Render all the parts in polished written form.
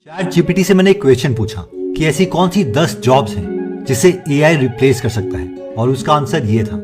Chat GPT से मैंने एक क्वेश्चन पूछा कि ऐसी कौन सी 10 जॉब्स हैं जिसे एआई रिप्लेस कर सकता है, और उसका आंसर ये था।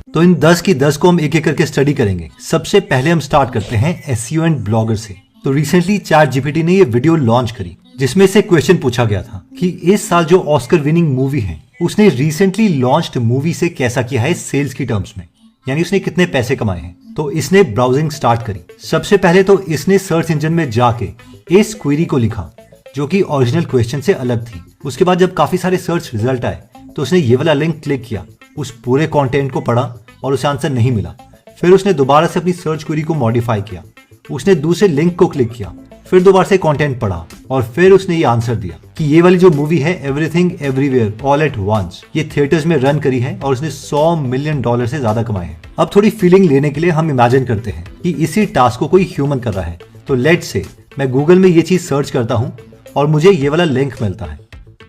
तो इन 10 की 10 को हम एक एक करके स्टडी करेंगे। सबसे पहले हम स्टार्ट करते हैं एसईओ एंड ब्लॉगर से। तो रिसेंटली चैट जीपीटी ने ये वीडियो लॉन्च करी जिसमें से क्वेश्चन पूछा गया था कि इस साल जो ऑस्कर विनिंग मूवी है उसने रिसेंटली लॉन्च्ड मूवी से कैसा किया है सेल्स की टर्म्स में, यानी उसने कितने पैसे कमाए हैं। तो इसने ब्राउजिंग स्टार्ट करी। सबसे पहले तो इसने सर्च इंजन में जाके इस क्वेरी को लिखा जो कि ओरिजिनल क्वेश्चन से अलग थी। उसके बाद जब काफी सारे सर्च रिजल्ट आए तो उसने ये वाला लिंक क्लिक किया, उस पूरे कंटेंट को पढ़ा और उसे आंसर नहीं मिला। फिर उसने दोबारा से अपनी सर्च क्वेरी को मॉडिफाई किया, उसने दूसरे लिंक को क्लिक किया, फिर दोबारा से कंटेंट पढ़ा और फिर उसने ये आंसर दिया कि ये वाली जो मूवी है everything everywhere all at once, ये थिएटर्स में रन करी है और उसने $100 मिलियन से ज्यादा कमाए हैं। अब थोड़ी फीलिंग लेने के लिए हम इमेजिन करते हैं कि इसी टास्क को कोई ह्यूमन कर रहा है। तो लेट्स से मैं गूगल में ये चीज सर्च करता हूँ और मुझे ये वाला लिंक मिलता है।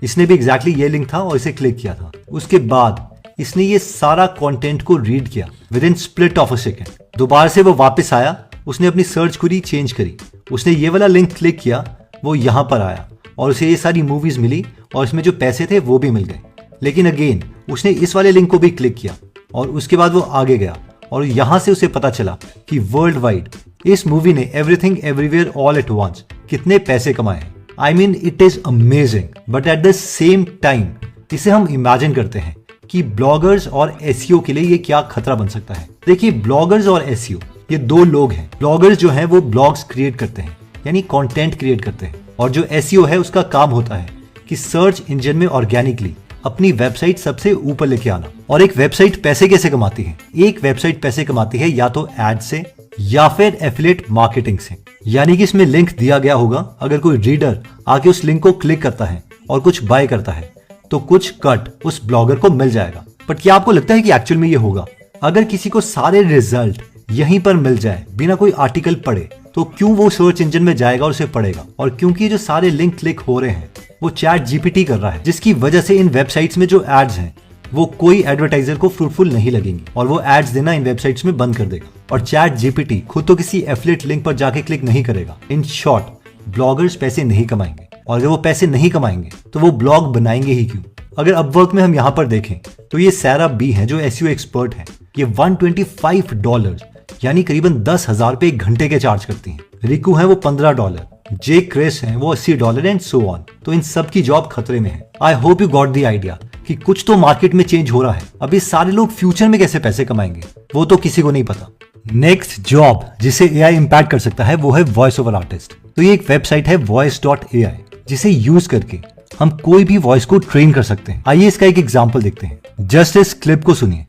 इसने भी एग्जैक्टली ये लिंक था और इसे क्लिक किया था। उसके बाद इसने ये सारा कंटेंट को रीड किया with in split of a second. दोबारा से वो वापस आया, उसने अपनी सर्च क्वेरी चेंज करी, उसने ये वाला लिंक क्लिक किया, वो यहाँ पर आया और उसे ये सारी मूवीज मिली और इसमें जो पैसे थे वो भी मिल गए। लेकिन अगेन उसने इस वाले लिंक को भी क्लिक किया और उसके बाद वो आगे गया और यहाँ से उसे पता चला कि वर्ल्ड वाइड इस मूवी ने everything everywhere all at once कितने पैसे कमाए हैं। I mean it is amazing, but at the same time इसे हम इमेजिन करते हैं कि ब्लॉगर्स और एसईओ के लिए ये क्या खतरा बन सकता है। देखिए, ब्लॉगर्स और एसईओ ये दो लोग हैं। ब्लॉगर्स जो है वो ब्लॉग्स क्रिएट करते हैं, यानी कंटेंट क्रिएट करते हैं, और जो एसईओ है उसका काम होता है कि सर्च इंजन में ऑर्गेनिकली अपनी वेबसाइट सबसे ऊपर लेके आना। और एक वेबसाइट पैसे कैसे कमाती है? एक वेबसाइट पैसे कमाती है या तो एड से या फिर एफिलिएट मार्केटिंग से, यानी कि इसमें लिंक दिया गया होगा, अगर कोई रीडर आके उस लिंक को क्लिक करता है और कुछ बाय करता है तो कुछ कट उस ब्लॉगर को मिल जाएगा। बट क्या आपको लगता है कि एक्चुअल में ये होगा? अगर किसी को सारे रिजल्ट यहीं पर मिल जाए बिना कोई आर्टिकल पढ़े तो क्यों वो सर्च इंजन में जाएगा और उसे पढ़ेगा? और क्योंकि जो सारे लिंक क्लिक हो रहे हैं वो चैट जीपीटी कर रहा है, जिसकी वजह से इन वेबसाइट्स में जो एड्स हैं वो कोई एडवर्टाइजर को फ्रूटफुल नहीं लगेंगी और वो एड्स देना इन वेबसाइट्स में बंद कर देगा। और चैट जीपीटी खुद तो किसी एफिलिएट लिंक पर जाके क्लिक नहीं करेगा। इन शॉर्ट, ब्लॉगर्स पैसे नहीं कमाएंगे, और अगर वो पैसे नहीं कमाएंगे तो वो ब्लॉग बनाएंगे ही क्यों? अगर अपवर्क में हम यहाँ पर देखें तो ये सैरा बी है जो एसईओ एक्सपर्ट है। ये $125 यानी करीबन 10,000 रुपए एक घंटे के चार्ज करती हैं। रिकू है वो $15, जे क्रेस हैं वो $80 एंड सो ऑन। तो इन सब की जॉब खतरे में है। I hope you got the idea कि कुछ तो मार्केट में चेंज हो रहा है। अब ये सारे लोग फ्यूचर में कैसे पैसे कमाएंगे वो तो किसी को नहीं पता। नेक्स्ट जॉब जिसे एआई इंपैक्ट कर सकता है वो है वॉइस ओवर आर्टिस्ट। तो ये एक वेबसाइट है voice.ai जिसे यूज करके हम कोई भी वॉइस को ट्रेन कर सकते हैं। आइए इसका एक एग्जांपल देखते हैं। जस्ट इस क्लिप को सुनिए।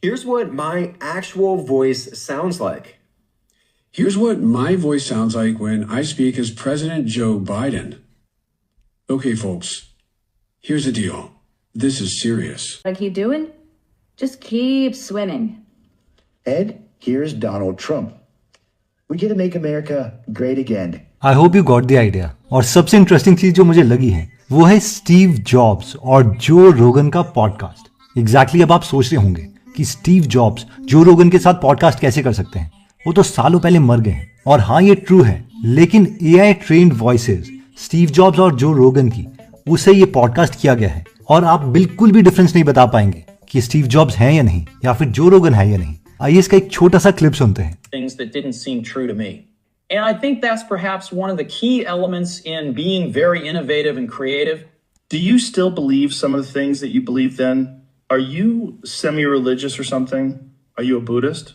Here's what my actual voice sounds like. Here's what my voice sounds like when I speak as President Joe Biden. Okay, folks, here's the deal. This is serious. Like you doing? Just keep swimming. Ed, here's Donald Trump. We get to make America great again. I hope you got the idea. और सबसे interesting चीज जो मुझे लगी है वो है Steve Jobs और जो रोगन का पॉडकास्ट। एग्जैक्टली अब आप सोच रहे होंगे कि स्टीव जॉब्स जो रोगन के साथ पॉडकास्ट कैसे कर सकते हैं, वो तो सालों पहले मर गए हैं। और हाँ, ये ट्रू है, लेकिन AI trained voices Steve Jobs और जो रोगन की, उसे ये पॉडकास्ट किया गया है और आप बिल्कुल भी डिफरेंस नहीं बता पाएंगे कि स्टीव जॉब्स हैं या नहीं, या फिर जो रोगन है या नहीं। आइए इसका एक छोटा सा क्लिप सुनते हैं। Things that didn't seem true to me. And I think that's perhaps one of the key elements in being very innovative and creative. Do you still believe some of the things that you believed then? Are you semi-religious or something? Are you a Buddhist?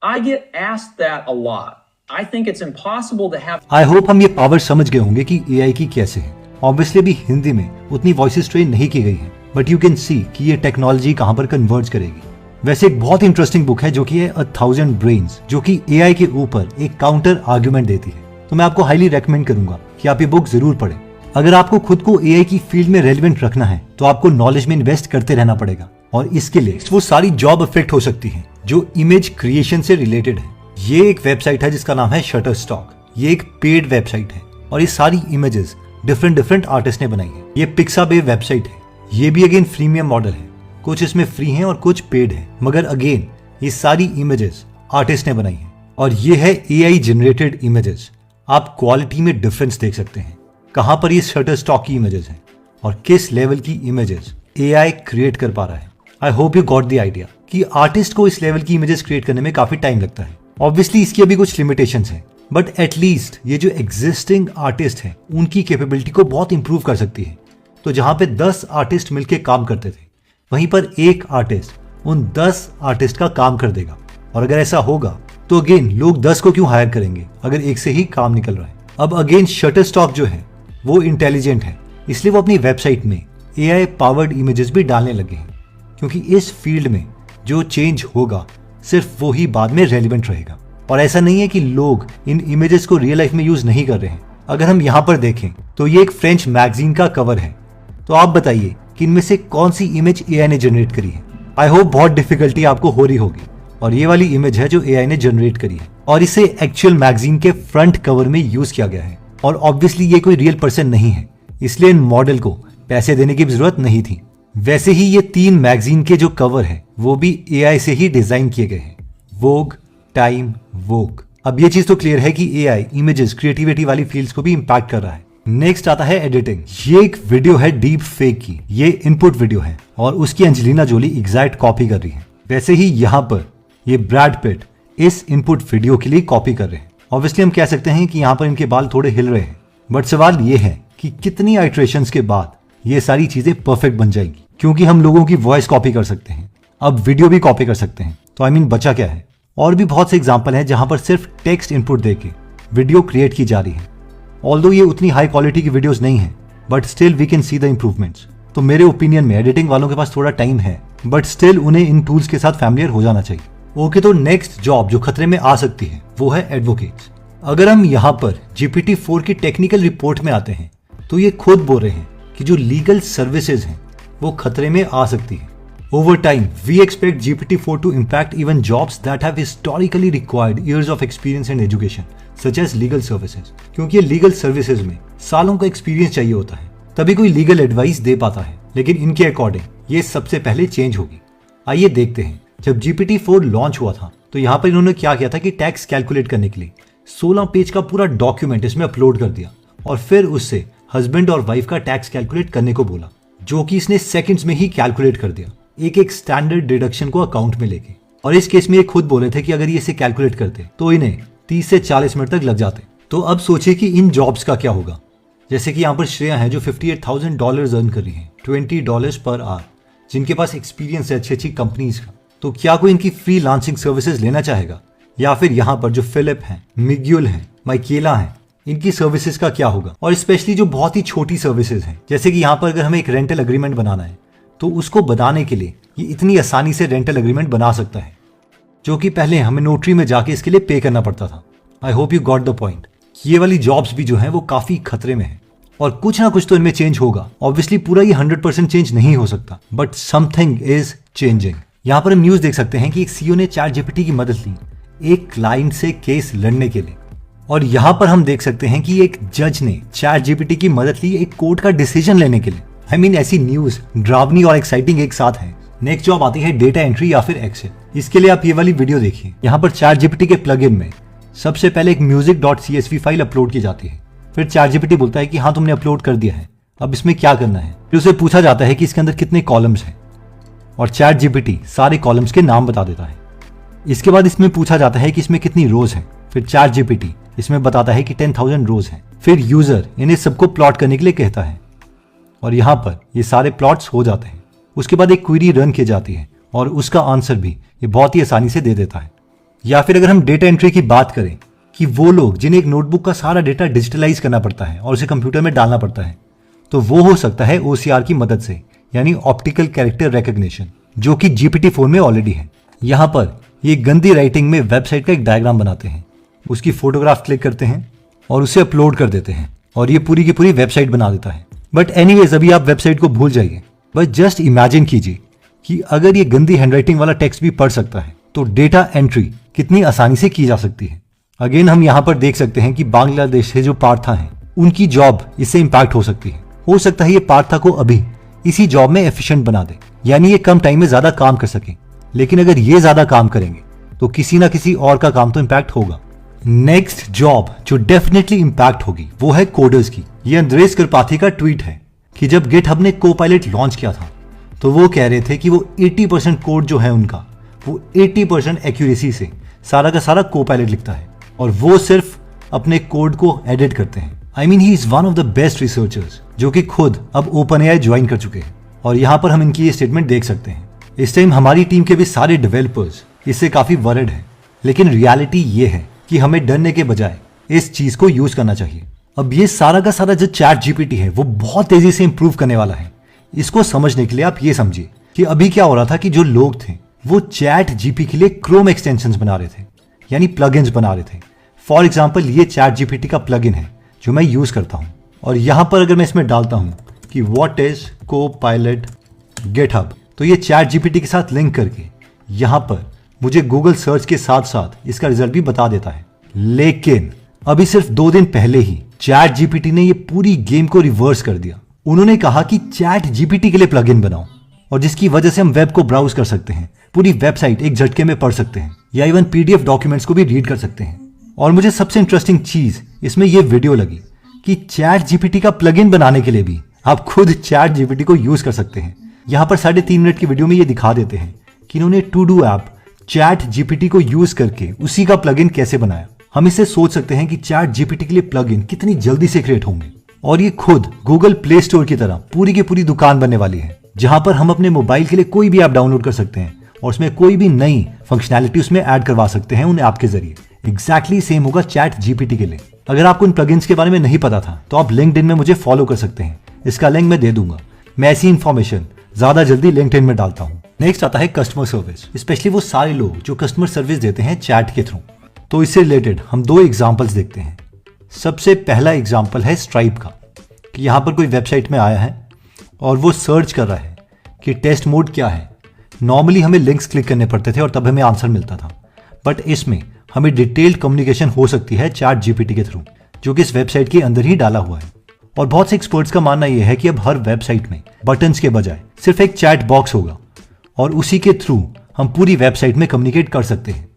I get asked that a lot. I think it's impossible to have. I hope हम ये power समझ गए होंगे कि AI की कैसे है। Obviously अभी हिंदी में उतनी वॉइसेस ट्रेन नहीं की गई हैं, बट यू कैन सी कि ये टेक्नोलॉजी कहाँ पर कन्वर्ज करेगी। वैसे एक बहुत इंटरेस्टिंग बुक है जो कि है 1000 ब्रेन्स, जो कि एआई के ऊपर एक काउंटर आर्ग्यूमेंट देती है। तो मैं आपको हाईली रेकमेंड करूंगा कि आप ये बुक जरूर पढ़ें। अगर आपको खुद को एआई की फील्ड में रेलेवेंट रखना है तो आपको नॉलेज में इन्वेस्ट करते रहना पड़ेगा, और इसके लिए वो सारी जॉब अफेक्ट हो सकती है जो इमेज क्रिएशन से रिलेटेड है। ये एक वेबसाइट है जिसका नाम है शटरस्टॉक। ये एक पेड वेबसाइट है और ये सारी इमेजेस डिफरेंट आर्टिस्ट ने बनाई है। ये पिक्साबे वेबसाइट है, ये भी अगेन फ्रीमियम मॉडल है। कुछ इसमें फ्री हैं और कुछ पेड हैं, मगर अगेन ये सारी इमेजेस आर्टिस्ट ने बनाई हैं और ये है AI जनरेटेड इमेजेस। आप क्वालिटी में डिफरेंस देख सकते हैं, कहां पर ये शटर स्टॉक की इमेजेस हैं और किस लेवल की इमेजेस AI क्रिएट कर पा रहा है। I hope you got the idea कि आर्टिस्ट को इस लेवल की इमेजेस क्रिएट करने में काफी टाइम लगता है। ऑब्वियसली इसकी अभी कुछ लिमिटेशंस हैं, बट एटलीस्ट ये जो एग्जिस्टिंग आर्टिस्ट हैं उनकी कैपेबिलिटी को बहुत इंप्रूव कर सकती है। तो जहां पे 10 आर्टिस्ट मिलकर काम करते थे, वहीं पर एक आर्टिस्ट उन 10 आर्टिस्ट का काम कर देगा। और अगर ऐसा होगा तो अगेन लोग 10 को क्यों हायर करेंगे अगर एक से ही काम निकल रहा है। अब अगेन शटरस्टॉक जो है वो इंटेलिजेंट है, इसलिए वो अपनी वेबसाइट में AI पावर्ड इमेजेस भी डालने लगे हैं, क्योंकि इस फील्ड में जो चेंज होगा सिर्फ वो ही बाद में रेलिवेंट रहेगा। और ऐसा नहीं है कि लोग इन इमेजेस को रियल लाइफ में यूज नहीं कर रहे हैं। अगर हम यहाँ पर देखें तो ये एक फ्रेंच मैगजीन का कवर है। तो आप बताइए कि इनमें से कौन सी इमेज AI ने जनरेट करी है। आई होप बहुत डिफिकल्टी आपको हो रही होगी। और ये वाली इमेज है जो AI ने जनरेट करी है और इसे एक्चुअल मैगजीन के फ्रंट कवर में यूज किया गया है। और ऑब्वियसली ये कोई रियल पर्सन नहीं है, इसलिए इन मॉडल को पैसे देने की भी जरूरत नहीं थी। वैसे ही ये 3 मैगजीन के जो कवर है वो भी AI से ही डिजाइन किए गए हैं, वोग, टाइम, वोग। अब ये चीज तो क्लियर है कि AI इमेजेस क्रिएटिविटी वाली फील्ड्स को भी इंपैक्ट कर रहा है। नेक्स्ट आता है एडिटिंग। ये एक वीडियो है डीप फेक की, ये इनपुट वीडियो है और उसकी एंजेलिना जोली एग्जैक्ट कॉपी कर रही है। वैसे ही यहाँ पर ये ब्रैड पिट इस इनपुट वीडियो के लिए कॉपी कर रहे हैं। ऑब्वियसली हम कह सकते हैं कि यहाँ पर इनके बाल थोड़े हिल रहे हैं, बट सवाल ये है कि कितनी आइट्रेशंस के बाद ये सारी चीजें परफेक्ट बन जाएंगी, क्योंकि हम लोगों की वॉइस कॉपी कर सकते हैं, अब वीडियो भी कॉपी कर सकते हैं। तो आई मीन बचा क्या है। और भी बहुत से एग्जाम्पल हैं जहां पर सिर्फ टेक्स्ट इनपुट देके वीडियो क्रिएट की जा रही है। ऑल्दो ये उतनी हाई क्वालिटी की वीडियोस नहीं है, but still we can see the improvements. तो मेरे ओपिनियन में एडिटिंग वालों के पास थोड़ा टाइम है, बट स्टिल उन्हें इन टूल्स के साथ फैमिलियर हो जाना चाहिए। ओके, तो नेक्स्ट जॉब जो खतरे में आ सकती है वो है एडवोकेट्स। अगर हम यहाँ पर GPT-4 की टेक्निकल रिपोर्ट में आते हैं तो ये खुद बोल रहे हैं कि जो लीगल सर्विसेज हैं वो खतरे में आ सकती है। Over time, we expect GPT-4 to impact even jobs that have historically required years of experience and education, such as legal services. क्योंकि लीगल सर्विसेज में सालों का एक्सपीरियंस चाहिए होता है, तभी कोई लीगल एडवाइस दे पाता है। लेकिन इनके अकॉर्डिंग ये सबसे पहले चेंज होगी। आइए देखते हैं, जब GPT-4 लॉन्च हुआ था तो यहाँ पर इन्होंने क्या किया था कि टैक्स कैलकुलेट करने के लिए 16 पेज का पूरा डॉक्यूमेंट इसमें अपलोड कर दिया और फिर उससे हस्बैंड और वाइफ का टैक्स कैलकुलेट करने को बोला, जो कि इसने सेकंड्स में ही कैलकुलेट कर दिया, एक एक स्टैंडर्ड डिडक्शन को अकाउंट में लेके। और इस केस में ये खुद बोले थे कि अगर ये इसे कैलकुलेट करते तो इन्हें 30 से 40 मिनट तक लग जाते। तो अब सोचिए कि इन जॉब्स का क्या होगा। जैसे कि यहाँ पर श्रेया है जो $58,000 अर्न कर रही है, $20 पर आवर, जिनके पास एक्सपीरियंस है अच्छी अच्छी कंपनीज का। तो क्या कोई इनकी फ्री लांसिंग सर्विसेज लेना चाहेगा? या फिर यहाँ पर जो फिलिप है, मिग्यूल है, माइकेला है, इनकी सर्विसेज का क्या होगा? और स्पेशली जो बहुत ही छोटी सर्विसेज हैं, जैसे कि यहाँ पर अगर हमें एक रेंटल एग्रीमेंट बनाना है तो उसको बनाने के लिए ये इतनी आसानी से रेंटल एग्रीमेंट बना सकता है, जो कि पहले हमें नोटरी में जाके इसके लिए पे करना पड़ता था। I hope you got the point. ये वाली जॉब्स भी जो हैं वो काफी खतरे में है और कुछ ना कुछ तो इनमें चेंज होगा। ऑब्वियसली पूरा ये 100% चेंज नहीं हो सकता, बट समथिंग इज चेंजिंग। यहाँ पर हम न्यूज देख सकते हैं कि एक CEO ने ChatGPT की मदद ली एक क्लाइंट से केस लड़ने के लिए। और यहाँ पर हम देख सकते हैं कि एक जज ने ChatGPT की मदद ली एक कोर्ट का डिसीजन लेने के लिए। आई मीन ऐसी न्यूज ड्रावनी और एक्साइटिंग एक साथ है। नेक्स्ट जॉब आती है डेटा एंट्री या फिर एक्सेल। इसके लिए आप ये वाली वीडियो देखिए। यहाँ पर ChatGPT के प्लगइन में सबसे पहले एक music.csv फाइल अपलोड की जाती है। फिर ChatGPT बोलता है कि हाँ तुमने अपलोड कर दिया है, अब इसमें क्या करना है। फिर उसे पूछा जाता है कि इसके अंदर कितने कॉलम्स हैं और ChatGPT सारे कॉलम्स के नाम बता देता है। इसके बाद इसमें पूछा जाता है कि इसमें कितनी रोज हैं। फिर ChatGPT इसमें बताता है कि 10,000 रोज हैं। फिर यूजर इन्हें सबको प्लॉट करने के लिए कहता है और यहाँ पर ये सारे प्लॉट्स हो जाते हैं। उसके बाद एक क्वेरी रन की जाती है और उसका आंसर भी ये बहुत ही आसानी से दे देता है। या फिर अगर हम डेटा एंट्री की बात करें कि वो लोग जिन्हें एक नोटबुक का सारा डेटा डिजिटलाइज करना पड़ता है और उसे कंप्यूटर में डालना पड़ता है, तो वो हो सकता है OCR की मदद से, यानी ऑप्टिकल कैरेक्टर रिकग्निशन, जो कि GPT-4 में ऑलरेडी है। यहाँ पर ये गंदी राइटिंग में वेबसाइट का एक डायग्राम बनाते हैं, उसकी फोटोग्राफ क्लिक करते हैं और उसे अपलोड कर देते हैं और ये पूरी की पूरी वेबसाइट बना देता है। बट एनीवेज अभी आप वेबसाइट को भूल जाइए, बस जस्ट इमेजिन कीजिए कि अगर ये गंदी हैंडराइटिंग वाला टेक्स्ट भी पढ़ सकता है तो डेटा एंट्री कितनी आसानी से की जा सकती है। अगेन हम यहाँ पर देख सकते हैं कि बांग्लादेश से जो पार्था हैं उनकी जॉब इससे इंपैक्ट हो सकती है। हो सकता है ये पार्था को अभी इसी जॉब में एफिशिएंट बना दे, यानी ये कम टाइम में ज्यादा काम कर सके। लेकिन अगर ये ज्यादा काम करेंगे तो किसी ना किसी और का काम तो इंपैक्ट होगा। नेक्स्ट जॉब जो डेफिनेटली इंपैक्ट होगी वो है कोडर्स की। ये अंद्रेस करपाथी का ट्वीट है कि जब गिटहब ने कोपायलट लॉन्च किया था तो वो कह रहे थे कि वो 80% कोड जो है उनका वो 80% एक्यूरेसी से सारा का सारा कोपायलट लिखता है और वो सिर्फ अपने कोड को एडिट करते हैं। I mean he is one of the best researchers जो कि खुद अब OpenAI ज्वाइन कर चुके हैं और यहाँ पर हम इनकी ये स्टेटमेंट देख सकते हैं। इस टाइम हमारी टीम के भी सारे डेवलपर्स इससे काफी वरिड हैं, लेकिन रियलिटी ये है कि हमें डरने के बजाय इस चीज को यूज करना चाहिए। अब ये सारा का सारा जो चैट जीपीटी है वो बहुत तेजी से इंप्रूव करने वाला है। इसको समझने के लिए आप ये समझिए कि अभी क्या हो रहा था कि जो लोग थे वो चैट जीपी के लिए क्रोम एक्सटेंशंस बना रहे थे, यानी प्लगइन्स बना रहे थे। फॉर एग्जाम्पल ये चैट जीपीटी का प्लगइन है जो मैं यूज करता हूं और यहां पर अगर मैं इसमें डालता हूं कि व्हाट इज कोपायलट गिटहब तो ये चैट जीपीटी के साथ लिंक करके यहां पर मुझे गूगल सर्च के साथ साथ इसका रिजल्ट भी बता देता है। लेकिन अभी सिर्फ 2 दिन पहले ही चैट जीपीटी ने ये पूरी गेम को रिवर्स कर दिया। उन्होंने कहा कि चैट जीपीटी के लिए प्लगइन बनाओ और जिसकी वजह से हम वेब को ब्राउज कर सकते हैं, पूरी वेबसाइट एक झटके में पढ़ सकते हैं या इवन पीडीएफ डॉक्यूमेंट्स को भी रीड कर सकते हैं। और मुझे सबसे इंटरेस्टिंग चीज इसमें यह वीडियो लगी कि चैट जीपीटी का प्लगइन बनाने के लिए भी आप खुद चैट जीपीटी को यूज कर सकते हैं। यहां पर 3.5 मिनट की वीडियो में ये दिखा देते हैं कि इन्होंने to do app chat GPT को यूज करके उसी का प्लगइन कैसे बनाया। हम इससे सोच सकते हैं कि चैट जीपीटी के लिए प्लगइन कितनी जल्दी से क्रिएट होंगे और ये खुद गूगल प्ले स्टोर की तरह पूरी की पूरी दुकान बनने वाली है जहां पर हम अपने मोबाइल के लिए कोई भी ऐप डाउनलोड कर सकते हैं और उसमें कोई भी नई फंक्शनैलिटी उसमें ऐड करवा सकते हैं उन ऐप के जरिए। एग्जैक्टली सेम होगा चैट जीपीटी के लिए। अगर आपको इन प्लगइन्स के बारे में नहीं पता था तो आप लिंक्डइन में मुझे फॉलो कर सकते हैं, इसका लिंक मैं दे दूंगा। मैं ऐसी इंफॉर्मेशन ज्यादा जल्दी लिंक्डइन में डालता हूं। नेक्स्ट आता है कस्टमर सर्विस, स्पेशली वो सारे लोग जो कस्टमर सर्विस देते हैं चैट के थ्रू। तो इससे रिलेटेड हम 2 एग्जाम्पल्स देखते हैं। सबसे पहला एग्जाम्पल है स्ट्राइप का कि यहाँ पर कोई वेबसाइट में आया है और वो सर्च कर रहा है कि टेस्ट मोड क्या है। नॉर्मली हमें लिंक्स क्लिक करने पड़ते थे और तब हमें आंसर मिलता था, बट इसमें हमें डिटेल्ड कम्युनिकेशन हो सकती है चैट जीपीटी के थ्रू जो कि इस वेबसाइट के अंदर ही डाला हुआ है। और बहुत से एक्सपर्ट्स का मानना यह है कि अब हर वेबसाइट में बटन्स के बजाय सिर्फ एक चैट बॉक्स होगा और उसी के थ्रू हम पूरी वेबसाइट में कम्युनिकेट कर सकते हैं।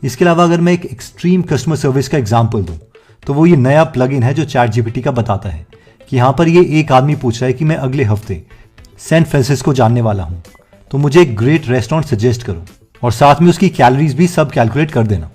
इसके अलावा अगर मैं एक एक्सट्रीम कस्टमर सर्विस का एग्जाम्पल दूं तो वो ये नया प्लगइन है जो चैट जीपीटी का बताता है कि यहाँ पर ये एक आदमी पूछ रहा है कि मैं अगले हफ्ते सैन फ्रांसिस्को जानने वाला हूँ, तो मुझे एक ग्रेट रेस्टोरेंट सजेस्ट करो और साथ में उसकी कैलोरीज भी सब कैलकुलेट कर देना।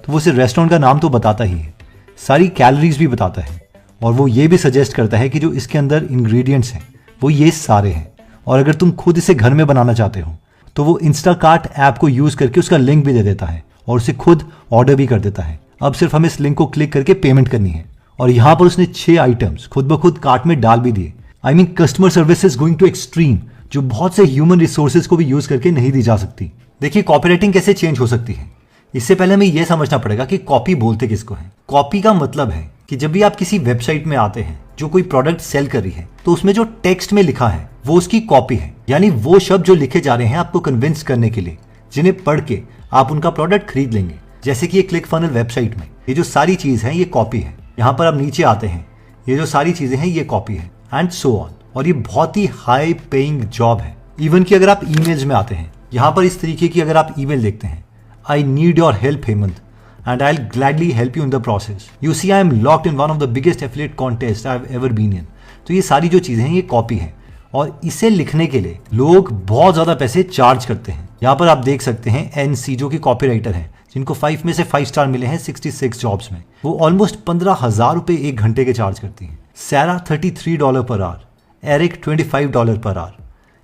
तो वो सिर्फ रेस्टोरेंट का नाम तो बताता ही है, सारी कैलोरीज भी बताता है और वो ये भी सजेस्ट करता है कि जो इसके अंदर इंग्रेडिएंट्स हैं वो ये सारे हैं। और अगर तुम खुद इसे घर में बनाना चाहते हो तो वो इंस्टाकार्ट ऐप को यूज करके उसका लिंक भी दे देता है और उसे खुद ऑर्डर भी कर देता है। अब सिर्फ हमें इस लिंक को क्लिक करके पेमेंट करनी है और यहाँ पर उसने 6 आइटम्स खुद ब खुद कार्ट में डाल भी दिए। I mean customer service is going to extreme जो बहुत से ह्यूमन रिसोर्सेज को भी यूज करके नहीं दी जा सकती। देखिए कॉपीराइटिंग कैसे चेंज हो सकती है। इससे पहले हमें यह समझना पड़ेगा कि कॉपी बोलते किसको है। कॉपी का मतलब है कि जब भी आप किसी वेबसाइट में आते हैं जो कोई प्रोडक्ट सेल कर रही है तो उसमें जो टेक्स्ट में लिखा है वो उसकी कॉपी है, यानी वो शब्द जो लिखे जा रहे हैं आपको कन्विंस करने के लिए, जिन्हें पढ़ के आप उनका प्रोडक्ट खरीद लेंगे। जैसे कि ये क्लिक फनल वेबसाइट में ये जो सारी चीज है ये कॉपी है। यहाँ पर आप नीचे आते हैं, ये जो सारी चीजें हैं ये कॉपी है एंड सो ऑन। और ये बहुत ही हाई पेइंग जॉब है। इवन कि अगर आप ईमेल्स में आते हैं, यहाँ पर इस तरीके की अगर आप ईमेल देखते हैं, I need your help Hemant and I'll gladly help you in the process. You see, I am locked in one of the biggest affiliate contests I've ever been in. तो ये सारी जो चीजें हैं ये कॉपी है और इसे लिखने के लिए लोग बहुत ज्यादा पैसे चार्ज करते हैं। यहाँ पर आप देख सकते हैं एनसी जो कि कॉपीराइटर है जिनको 5 में से 5 स्टार मिले हैं 66 जॉब्स में, वो ऑलमोस्ट 15,000 रुपए 1 घंटे के चार्ज करती हैं। सैरा $33 per hour, Eric $25 per hour.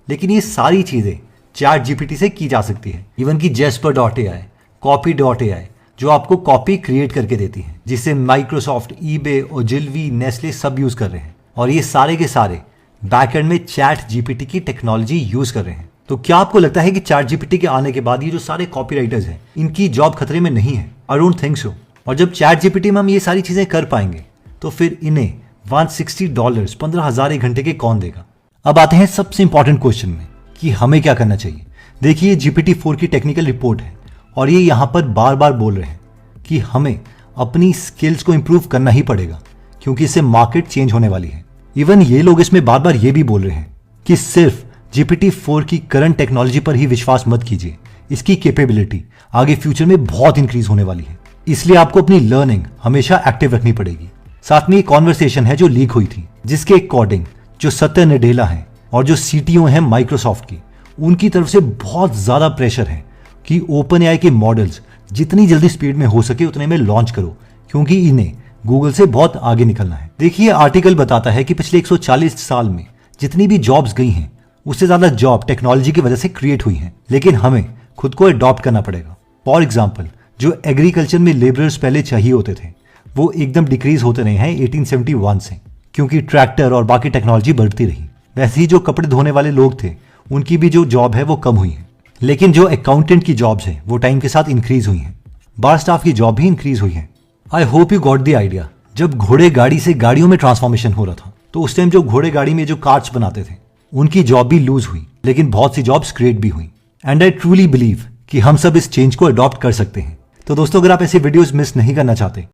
लेकिन ये सारी चीजें चैट जीपीटी से की जा सकती है। इवन की Jasper.ai, Copy.ai जो आपको कॉपी क्रिएट करके देती है, जिसे माइक्रोसॉफ्ट, ईबे, ओजिल्वी, नेस्ले सब यूज कर रहे हैं और ये सारे के सारे बैकएंड में चैट जीपीटी की टेक्नोलॉजी यूज कर रहे हैं। तो क्या आपको लगता है कि चैट जीपीटी के आने के बाद ये जो सारे कॉपीराइटर्स हैं इनकी जॉब खतरे में नहीं है? I don't think so. और जब चैट जीपीटी में हम ये सारी चीजें कर पाएंगे तो फिर इन्हें $160 15,000 एक घंटे के कौन देगा? अब आते हैं सबसे इंपॉर्टेंट क्वेश्चन में कि हमें क्या करना चाहिए। देखिए GPT-4 की टेक्निकल रिपोर्ट है और ये यहाँ पर बार बार बोल रहे हैं कि हमें अपनी स्किल्स को इंप्रूव करना ही पड़ेगा क्योंकि इससे मार्केट चेंज होने वाली है। इवन ये लोग इसमें बार बार ये भी बोल रहे हैं कि सिर्फ GPT-4 की करंट टेक्नोलॉजी पर ही विश्वास मत कीजिए। इसकी कैपेबिलिटी आगे फ्यूचर में बहुत इंक्रीज होने वाली है, इसलिए आपको अपनी लर्निंग हमेशा एक्टिव रखनी पड़ेगी। साथ में एक कॉन्वर्सेशन है जो लीक हुई थी, जिसके अकॉर्डिंग जो सत्य नडेला है और जो CTO हैं माइक्रोसॉफ्ट की, उनकी तरफ से बहुत ज्यादा प्रेशर है कि OpenAI के मॉडल्स जितनी जल्दी स्पीड में हो सके उतने में लॉन्च करो, क्योंकि इन्हें गूगल से बहुत आगे निकलना है। देखिए, आर्टिकल बताता है कि पिछले 140 साल में जितनी भी जॉब्स गई हैं उससे ज्यादा जॉब टेक्नोलॉजी की वजह से क्रिएट हुई हैं, लेकिन हमें खुद को अडॉप्ट करना पड़ेगा। फॉर एग्जाम्पल, जो एग्रीकल्चर में लेबरर्स पहले चाहिए होते थे वो एकदम डिक्रीज होते रहे हैं 1871 से, क्योंकि ट्रैक्टर और बाकी टेक्नोलॉजी बढ़ती रही। वैसे ही जो कपड़े धोने वाले लोग थे उनकी भी जो जॉब है वो कम हुई है, लेकिन जो अकाउंटेंट की जॉब्स है वो टाइम के साथ इंक्रीज हुई हैं। बार स्टाफ की जॉब भी इंक्रीज हुई है। I hope you got the idea. जब घोड़े गाड़ी से गाड़ियों में ट्रांसफॉर्मेशन हो रहा था तो उस टाइम जो घोड़े गाड़ी में जो कार्ट्स बनाते थे उनकी जॉब भी लूज हुई, लेकिन बहुत सी जॉब्स क्रिएट भी हुई। एंड आई ट्रूली बिलीव कि हम सब इस चेंज को अडॉप्ट कर सकते हैं। तो दोस्तों, अगर आप ऐसे वीडियोस मिस नहीं करना चाहते